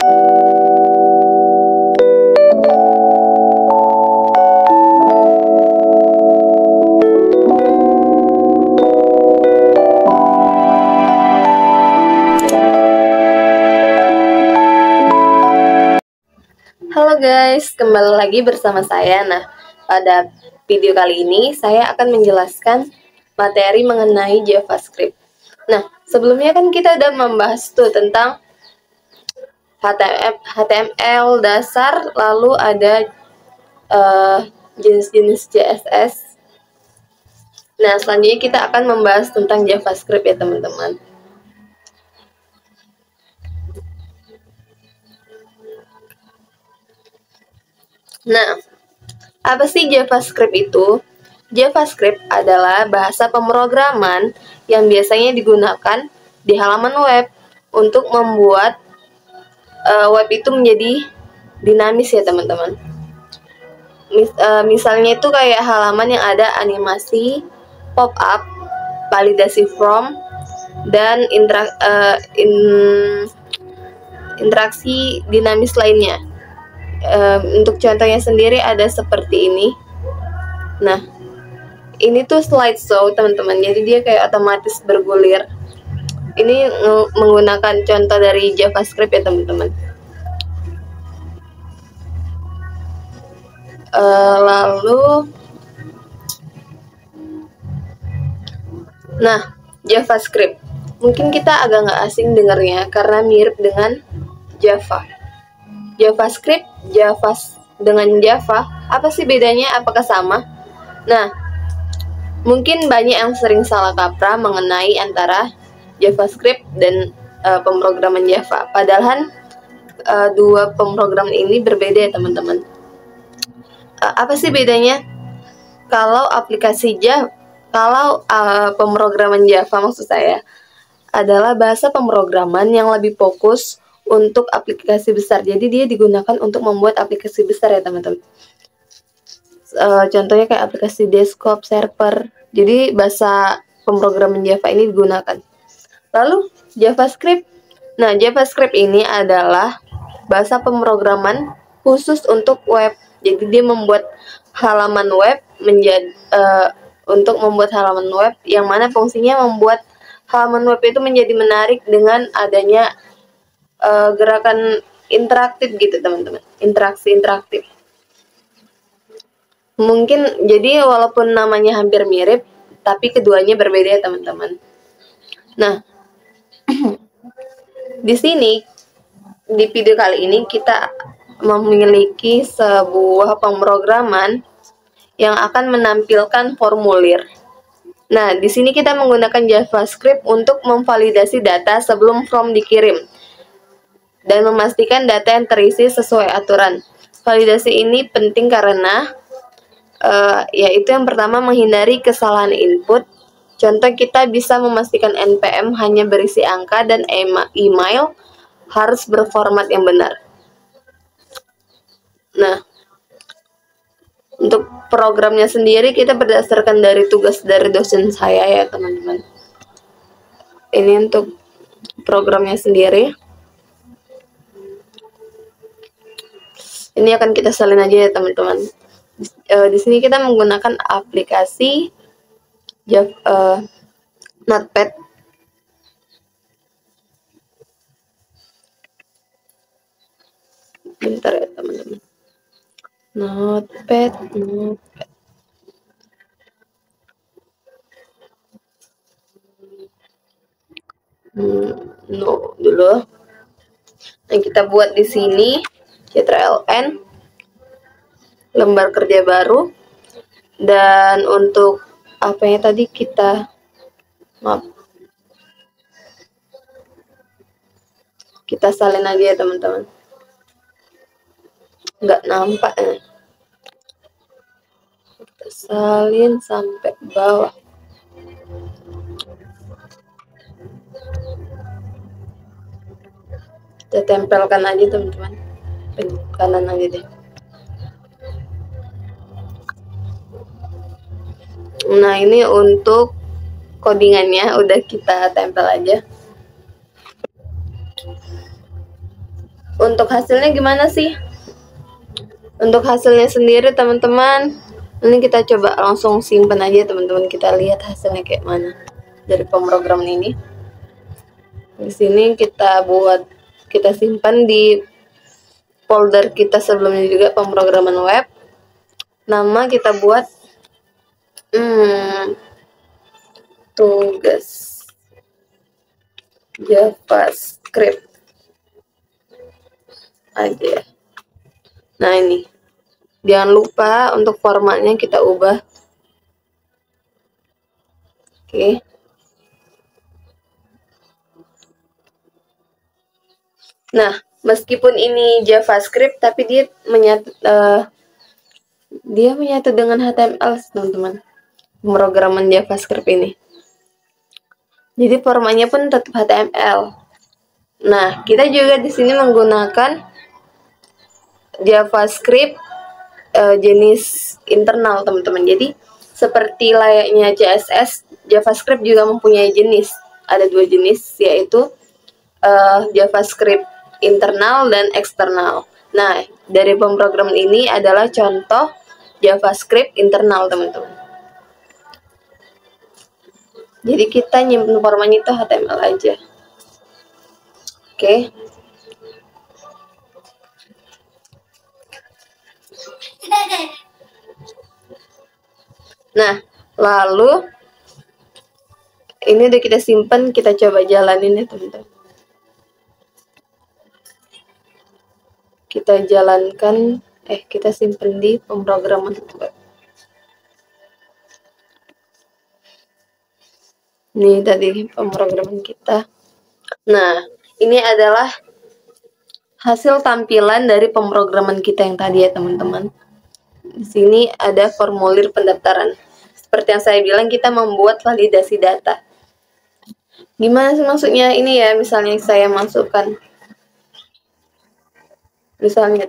Halo guys, kembali lagi bersama saya. Nah, pada video kali ini saya akan menjelaskan materi mengenai JavaScript. Nah, sebelumnya kan kita udah membahas tuh tentang HTML dasar, lalu ada jenis-jenis CSS. Nah, selanjutnya kita akan membahas tentang JavaScript ya teman-teman. Nah, apa sih JavaScript itu? JavaScript adalah bahasa pemrograman yang biasanya digunakan di halaman web untuk membuat web itu menjadi dinamis ya teman-teman. Misalnya itu kayak halaman yang ada animasi, pop-up, validasi form, dan interaksi dinamis lainnya. Untuk contohnya sendiri ada seperti ini. Nah, ini tuh slideshow teman-teman, jadi dia kayak otomatis bergulir. Ini menggunakan contoh dari JavaScript ya teman-teman. Lalu nah, JavaScript mungkin kita agak nggak asing dengarnya karena mirip dengan Java. JavaScript, dengan Java, apa sih bedanya? Apakah sama? Nah, mungkin banyak yang sering salah kaprah mengenai antara JavaScript dan pemrograman Java. Padahal dua pemrograman ini berbeda ya teman-teman. Apa sih bedanya? Kalau pemrograman Java maksud saya adalah bahasa pemrograman yang lebih fokus untuk aplikasi besar. Jadi dia digunakan untuk membuat aplikasi besar ya teman-teman. Contohnya kayak aplikasi desktop, server. Jadi bahasa pemrograman Java ini digunakan. Lalu JavaScript. Nah, JavaScript ini adalah bahasa pemrograman khusus untuk web. Jadi dia membuat halaman web untuk membuat halaman web yang mana fungsinya membuat halaman web itu menjadi menarik dengan adanya gerakan interaktif gitu teman-teman, interaksi interaktif. Mungkin jadi walaupun namanya hampir mirip, tapi keduanya berbeda ya teman-teman. Nah, di sini di video kali ini kita memiliki sebuah pemrograman yang akan menampilkan formulir. Nah, di sini kita menggunakan JavaScript untuk memvalidasi data sebelum form dikirim dan memastikan data yang terisi sesuai aturan. Validasi ini penting karena yaitu yang pertama menghindari kesalahan input. Contoh, kita bisa memastikan NPM hanya berisi angka dan email harus berformat yang benar. Nah, untuk programnya sendiri kita berdasarkan dari tugas dari dosen saya ya teman-teman. Ini untuk programnya sendiri. Ini akan kita salin aja ya teman-teman. Di sini kita menggunakan aplikasi Notepad. Bentar ya teman-teman. Notepad. Dulu. Yang kita buat di sini Ctrl+N, lembar kerja baru, dan untuk apa yang tadi kita salin aja ya teman-teman. Nggak nampak ya. Kita salin sampai bawah. Kita tempelkan aja teman-teman, kanan aja deh. Nah, ini untuk codingannya udah kita tempel aja. Untuk hasilnya gimana sih? Untuk hasilnya sendiri teman-teman, ini kita coba langsung simpan aja teman-teman, kita lihat hasilnya kayak mana dari pemrograman ini. Di sini kita simpan di folder kita sebelumnya juga, pemrograman web. Nama kita buat tugas JavaScript aja. Nah ini, jangan lupa untuk formatnya kita ubah. Oke. Nah, meskipun ini JavaScript, tapi dia menyatu dengan HTML, teman-teman. Pemrograman JavaScript ini. Jadi formatnya pun tetap HTML. Nah, kita juga di sini menggunakan JavaScript jenis internal, teman-teman. Jadi seperti layaknya CSS, JavaScript juga mempunyai jenis. Ada 2 jenis, yaitu JavaScript internal dan eksternal. Nah, dari pemrograman ini adalah contoh JavaScript internal, teman-teman. Jadi kita nyimpen formatnya itu HTML aja. Oke. Nah, lalu ini udah kita simpan, kita coba jalanin ya, teman-teman. Kita jalankan, kita simpan di pemrograman web. Ini tadi pemrograman kita. Nah, ini adalah hasil tampilan dari pemrograman kita yang tadi ya, teman-teman. Di sini ada formulir pendaftaran. Seperti yang saya bilang, kita membuat validasi data. Gimana sih maksudnya ini ya? Misalnya saya masukkan, misalnya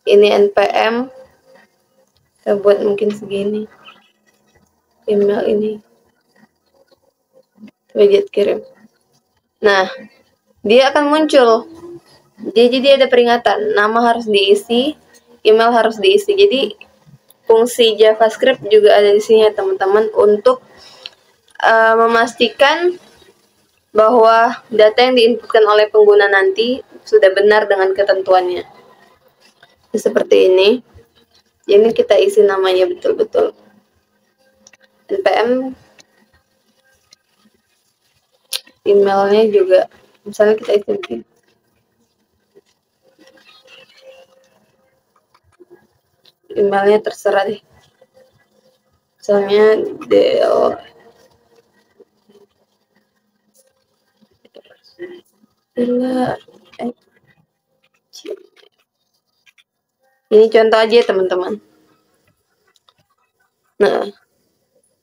ini NPM, saya buat mungkin segini, email ini, widget kirim. Nah, dia akan muncul. Jadi dia ada peringatan, nama harus diisi, email harus diisi. Jadi fungsi JavaScript juga ada di sini ya, teman-teman, untuk memastikan bahwa data yang diinputkan oleh pengguna nanti sudah benar dengan ketentuannya. Seperti ini. Jadi kita isi namanya betul-betul. NPM, emailnya juga, misalnya kita isi begini. Emailnya terserah deh. Misalnya Del. Ini contoh aja teman-teman. Nah,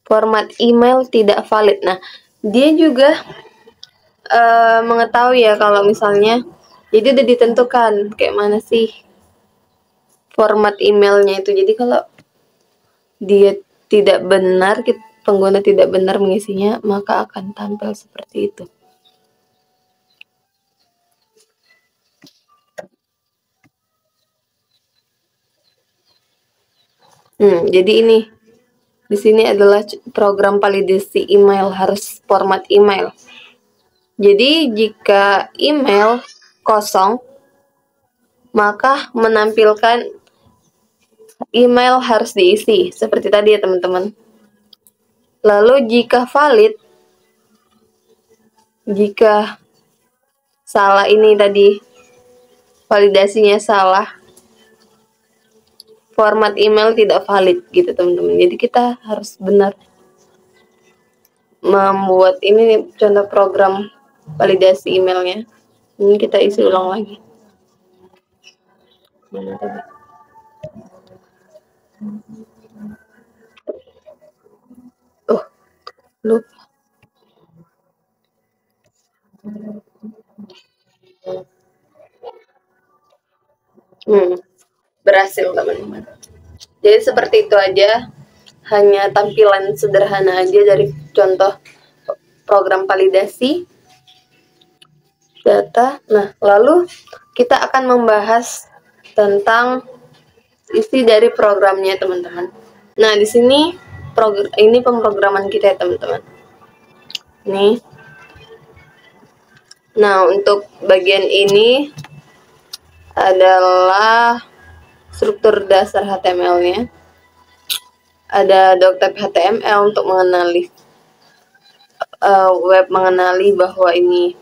format email tidak valid. Nah, dia juga mengetahui ya kalau misalnya, jadi udah ditentukan kayak mana sih format emailnya itu. Jadi kalau dia tidak benar, pengguna tidak benar mengisinya, maka akan tampil seperti itu. Jadi ini di sini adalah program validasi email, harus format email. Jadi jika email kosong, maka menampilkan email harus diisi seperti tadi ya, teman-teman. Lalu jika valid, jika salah ini tadi, validasinya salah, format email tidak valid gitu, teman-teman. Jadi kita harus benar membuat ini contoh program validasi emailnya. Ini kita isi ulang lagi. Mana tadi? Lupa. Berhasil, teman-teman. Jadi seperti itu aja, hanya tampilan sederhana aja dari contoh program validasi. data. Nah, lalu kita akan membahas tentang isi dari programnya, teman-teman. Nah, di sini ini pemrograman kita ya, teman-teman. Nih. Nah, untuk bagian ini adalah struktur dasar HTML-nya. Ada doctype HTML untuk mengenali web, mengenali bahwa ini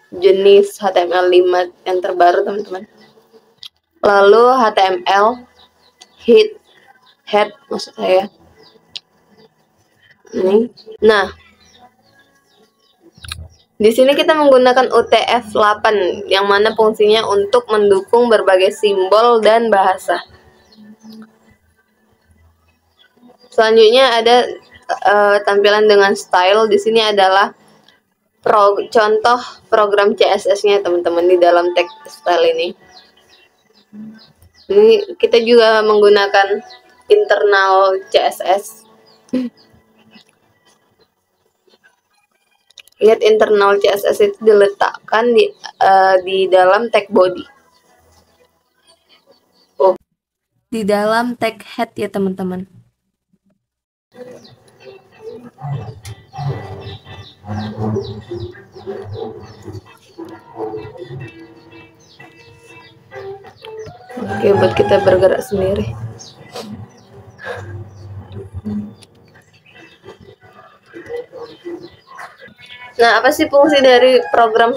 jenis HTML5 yang terbaru, teman-teman. Lalu HTML head maksud saya. Ini. Nah, di sini kita menggunakan UTF-8 yang mana fungsinya untuk mendukung berbagai simbol dan bahasa. Selanjutnya ada tampilan dengan style. Di sini adalah contoh program CSS-nya, teman-teman, di dalam text style ini. Ini kita juga menggunakan internal CSS. Lihat, internal CSS itu diletakkan di dalam tag body. Di dalam tag head ya, teman-teman. Oke, buat kita bergerak sendiri. Nah, apa sih fungsi dari program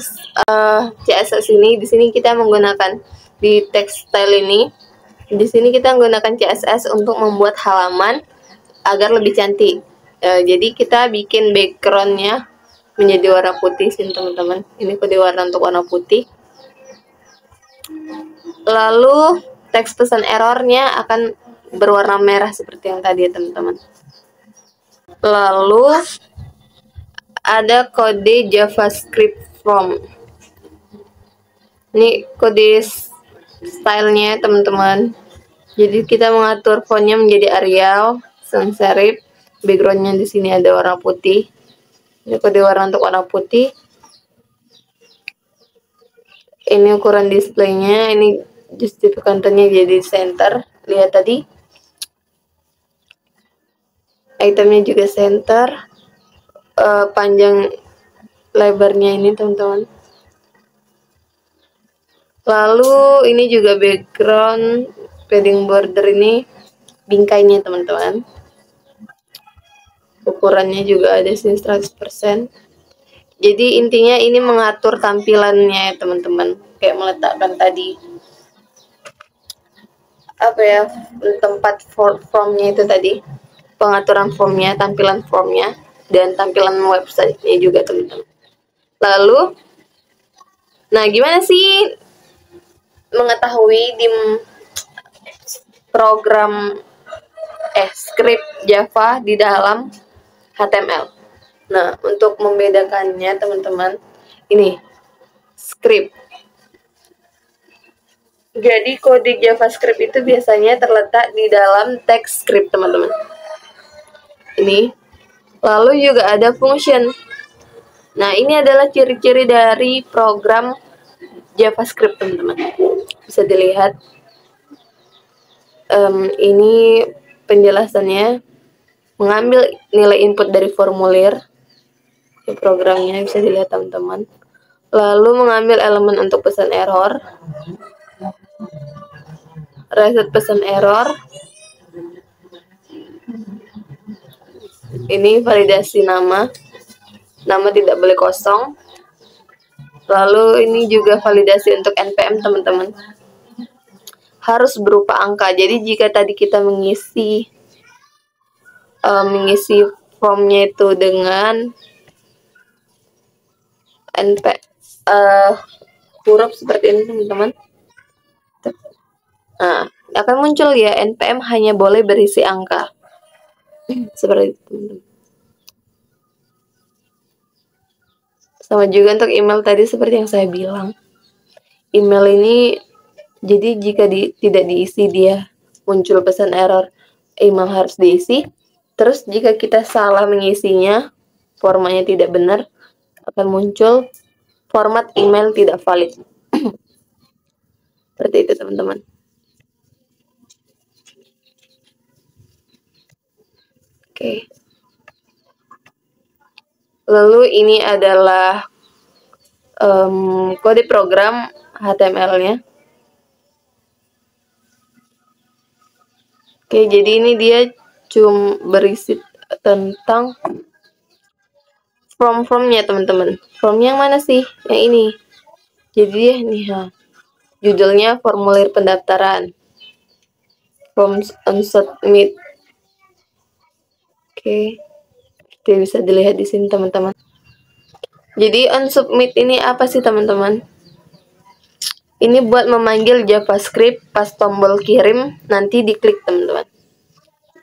CSS ini? Di sini kita menggunakan di text style ini. Di sini kita menggunakan CSS untuk membuat halaman agar lebih cantik. Jadi kita bikin backgroundnya menjadi warna putih sini, teman-teman. Ini kode warna untuk warna putih. Lalu teks pesan errornya akan berwarna merah seperti yang tadi ya, teman-teman. Lalu ada kode JavaScript form. Ini kode stylenya, teman-teman. Jadi kita mengatur fontnya menjadi Arial, sans serif. Backgroundnya di sini ada warna putih. Ini kode warna untuk warna putih. Ini ukuran displaynya. Ini justifikannya jadi center. Lihat tadi. Itemnya juga center. Panjang lebarnya ini, teman-teman. Lalu ini juga background padding border, ini bingkainya, teman-teman. Ukurannya juga ada sini 100%. Jadi intinya ini mengatur tampilannya ya, teman-teman. Kayak meletakkan tadi apa ya, tempat formnya itu tadi, pengaturan formnya, tampilan formnya, dan tampilan websitenya juga, teman-teman. Lalu, nah gimana sih mengetahui di program script Java di dalam HTML? Nah, untuk membedakannya, teman-teman, ini script. Jadi kode JavaScript itu biasanya terletak di dalam teks script, teman-teman. Ini. Lalu juga ada function. Nah, ini adalah ciri-ciri dari program JavaScript, teman-teman. Bisa dilihat. Ini penjelasannya. Mengambil nilai input dari formulir. Programnya bisa dilihat, teman-teman. Lalu mengambil elemen untuk pesan error. Reset pesan error. Ini validasi nama. Nama tidak boleh kosong. Lalu ini juga validasi untuk NPM, teman-teman. Harus berupa angka. Jadi jika tadi kita mengisi formnya itu dengan huruf seperti ini, teman-teman. Nah, akan muncul ya, NPM hanya boleh berisi angka. Seperti itu, teman-teman. Sama juga untuk email tadi seperti yang saya bilang. Email ini, jadi jika tidak diisi dia muncul pesan error, email harus diisi. Terus jika kita salah mengisinya, formanya tidak benar, akan muncul format email tidak valid. Seperti itu teman-teman. Oke. Lalu ini adalah kode program HTML-nya. Oke, jadi ini dia cuma berisi tentang form-formnya teman-teman. Form yang mana sih? Yang ini. Jadi nih judulnya formulir pendaftaran. Forms on submit. Oke. Kita bisa dilihat di sini teman-teman. Jadi on submit ini apa sih teman-teman? Ini buat memanggil JavaScript, pas tombol kirim nanti diklik teman-teman.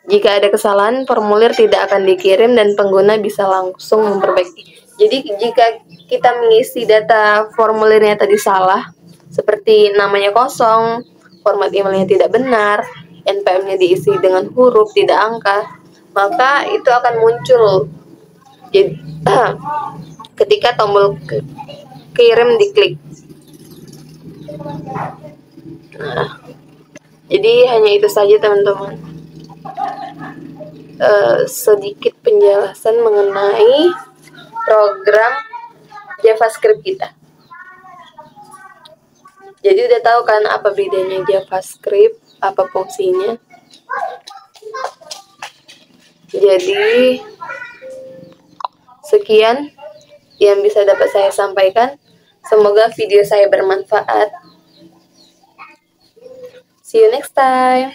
Jika ada kesalahan, formulir tidak akan dikirim dan pengguna bisa langsung memperbaiki. Jadi jika kita mengisi data formulirnya tadi salah, seperti namanya kosong, format emailnya tidak benar, NPM-nya diisi dengan huruf tidak angka, maka itu akan muncul. Jadi ketika tombol kirim diklik. Nah, jadi hanya itu saja teman-teman. Sedikit penjelasan mengenai program JavaScript kita. Jadi udah tahu kan apa bedanya JavaScript, apa fungsinya. Jadi sekian yang bisa dapat saya sampaikan. Semoga video saya bermanfaat. See you next time.